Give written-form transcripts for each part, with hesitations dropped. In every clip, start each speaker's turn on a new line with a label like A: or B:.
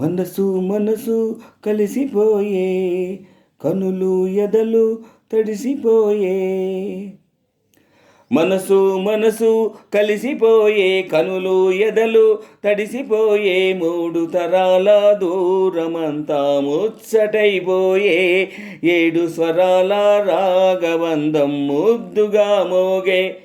A: మనసు మనసు కలిసిపోయే, కనులు ఎదలు తడిసిపోయే. మనసు మనసు కలిసిపోయే, కనులు ఎదలు తడిసిపోయే. మూడు తరాల దూరమంతా ముచ్చటైపోయే. ఏడు స్వరాల రాగబంధం ముద్దుగా మోగే.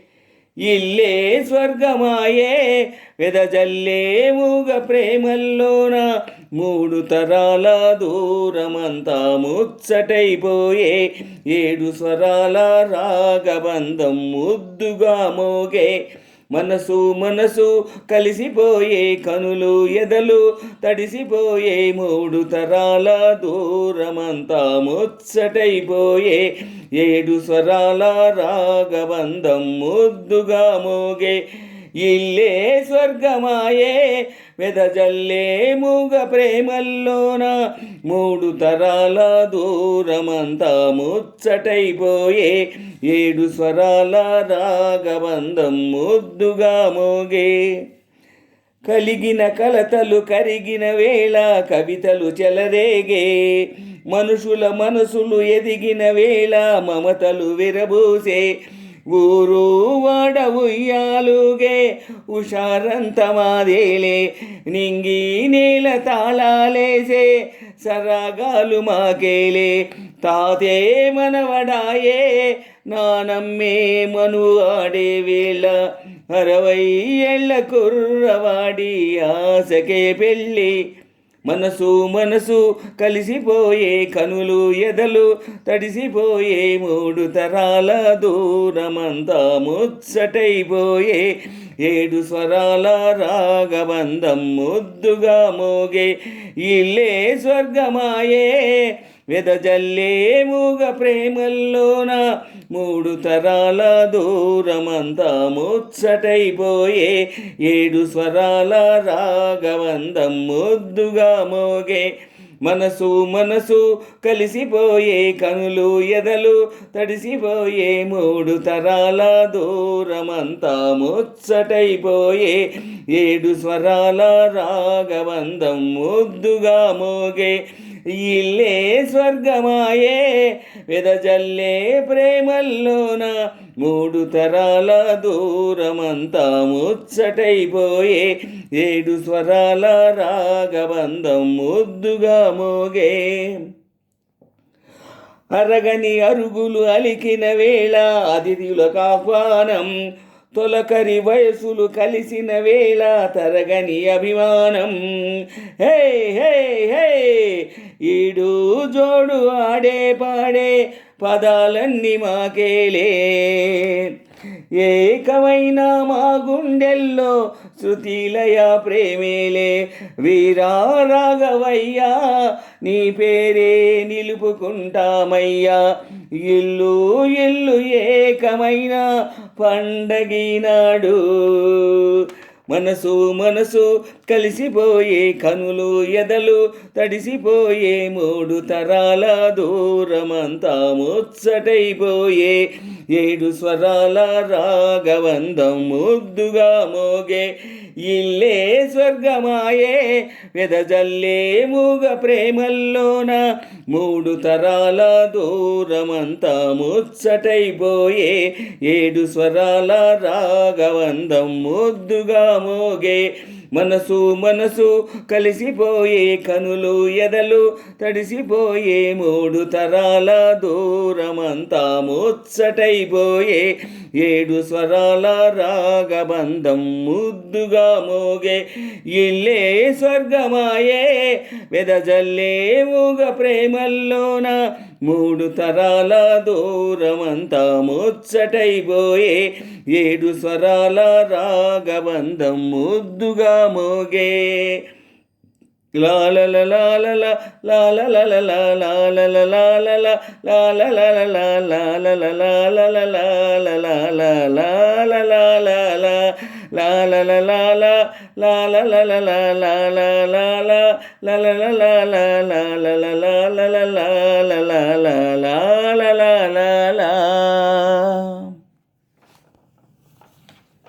A: ఇల్లే స్వర్గమాయే వెదజల్లే మూగ ప్రేమల్లోన. మూడు తరాల దూరమంతా ముచ్చటైపోయే. ఏడు స్వరాల రాగబంధం ముద్దుగా మోగే. మనసు మనసు కలిసిపోయే, కనులు ఎదలు తడిసిపోయే. మూడు తరాల దూరమంతా ముచ్చటైపోయే. ఏడు స్వరాల రాగబంధం ముద్దుగా మోగే. ఇల్లే స్వర్గమాయే వెదజల్లే మూగ ప్రేమల్లోన. మూడు తరాల దూరమంతా ముచ్చటైపోయే. ఏడు స్వరాల రాగబంధం ముద్దుగా మోగే. కలిగిన కలతలు కరిగిన వేళ కవితలు చెలరేగే. మనుషుల మనసులు ఎదిగిన వేళ మమతలు విరబూసే. ఊరు వాడ ఉయ్యాలుగే ఉషారంత మాదేలే. నింగి నేల తాళాలేసే సరాగాలు మాకేలే. తాతే మనవడాయే నానమ్మే మను ఆడే వేళ. 60 ఏళ్ళ కుర్రవాడి ఆశకే పెళ్ళి. మనసు మనసు కలిసిపోయే, కనులు ఎదలు తడిసిపోయే. మూడు తరాల దూరమంతా ముచ్చటైపోయే. ఏడు స్వరాల రాగబంధం ముద్దుగా మోగే. ఇల్లే స్వర్గమాయే వెదజల్లే మూగ ప్రేమల్లోన. మూడు తరాల దూరమంతా ముచ్చటైపోయే. ఏడు స్వరాల రాగబంధం ముద్దుగా మోగే. మనసు మనసు కలిసిపోయే, కనులు ఎదలు తడిసిపోయే. మూడు తరాల దూరమంతా ముచ్చటైపోయే. ఏడు స్వరాల రాగబంధం ముద్దుగా మోగే. ఇల్లే స్వర్గమాయే వెదజల్లే ప్రేమల్లోన. మూడు తరాల దూరమంతా ముచ్చటైపోయే. ఏడు స్వరాల రాగబంధం ముద్దుగా మోగే. అరగని అరుగులు అలికిన వేళ అతిథులకు ఆహ్వానం. తొలకరి వయసులు కలిసిన వేళ తరగని అభిమానం. హే హే హే ఈడు జోడు ఆడే పాడే పదాలన్నీ మాకేలే. ఏకమైన మా గుండెల్లో శృతిలయ ప్రేమేలే. వీరా రాఘవయ్యా నీ పేరే నిలుపుకుంటామయ్యా. ఇల్లు ఇల్లు ఏకమైన పండగినాడు. మనసు మనసు కలిసిపోయే, కనులు ఎదలు తడిసిపోయే. మూడు తరాల దూరమంతా ముచ్చటైపోయే. ఏడు స్వరాల రాగబంధం ముద్దుగా మోగే. ఇల్లే స్వర్గమాయే వెదజల్లే మూగ ప్రేమల్లోన. మూడు తరాల దూరమంతా ముచ్చటైపోయే. ఏడు స్వరాల రాగబంధం ముద్దుగా మోగే. మనసు మనసు కలిసిపోయే, కనులు ఎదలు తడిసిపోయే. మూడు తరాల దూరమంతా ముచ్చటైపోయే. ఏడు స్వరాల రాగబంధం ముద్దుగా మోగే. ఇల్లే స్వర్గమాయే వెదజల్లే మూగ ప్రేమల్లోన. మూడు తరాల దూరమంతా ముచ్చటైపోయే. ఏడు స్వరాల రాగబంధం ముద్దుగా మోగే. లాలల లాలల లాలల లాలల లాలల లాలల లాలల లాలల లాలల